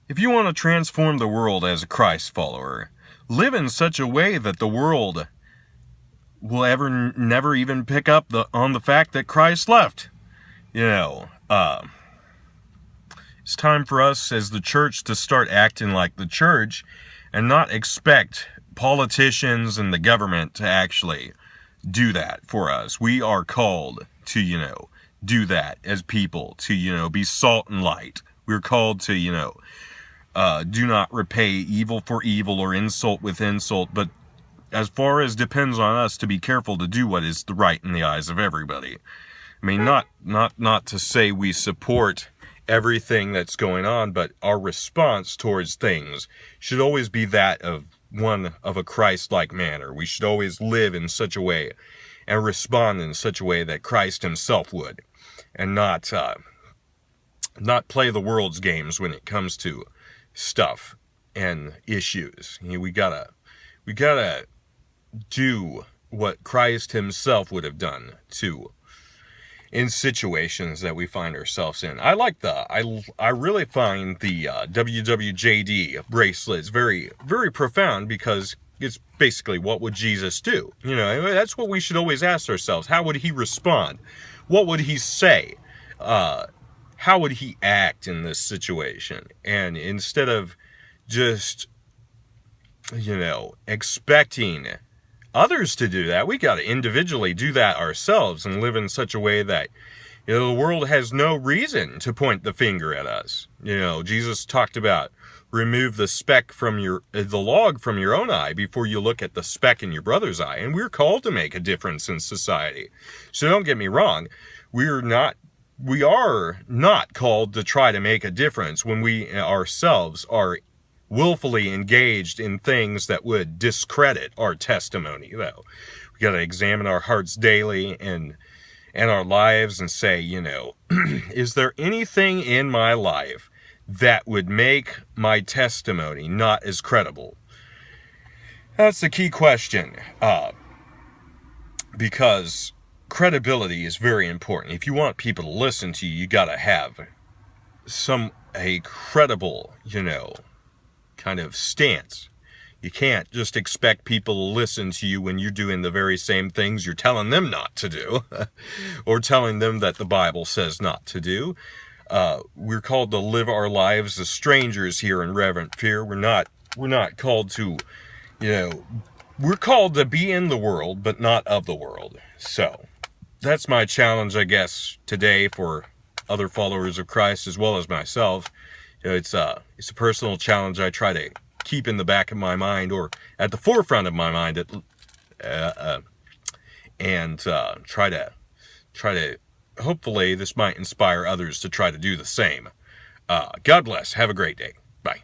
If you want to transform the world as a Christ follower, live in such a way that the world will never even pick up on the fact that Christ left. It's time for us as the church to start acting like the church and not expect politicians and the government to actually do that for us. We are called to, do that as people, to, be salt and light. We're called to, do not repay evil for evil or insult with insult, but as far as depends on us, to be careful to do what is the right in the eyes of everybody. I mean, not to say we support everything that's going on, but our response towards things should always be that of one of a Christ-like manner. We should always live in such a way and respond in such a way that Christ himself would, and not play the world's games when it comes to stuff and issues. We gotta do what Christ himself would have done too in situations that we find ourselves in. I really find the WWJD bracelets very, very profound, because it's basically, what would Jesus do? That's what we should always ask ourselves. How would he respond? What would he say? How would he act in this situation? And instead of just, expecting others to do that, we got to individually do that ourselves and live in such a way that, the world has no reason to point the finger at us. Jesus talked about remove the speck from the log from your own eye before you look at the speck in your brother's eye. And we're called to make a difference in society. So don't get me wrong. We are not called to try to make a difference when we ourselves are willfully engaged in things that would discredit our testimony, though. We got to examine our hearts daily and our lives and say, is there anything in my life that would make my testimony not as credible? That's the key question, because credibility is very important. If you want people to listen to you, you got to have a credible, kind of stance. You can't just expect people to listen to you when you're doing the very same things you're telling them not to do, or telling them that the Bible says not to do. We're called to live our lives as strangers here in reverent fear. We're not called to, we're called to be in the world, but not of the world. So that's my challenge, I guess, today for other followers of Christ as well as myself. It's a personal challenge I try to keep in the back of my mind, or at the forefront of my mind, and try to. Hopefully, this might inspire others to try to do the same. God bless. Have a great day. Bye.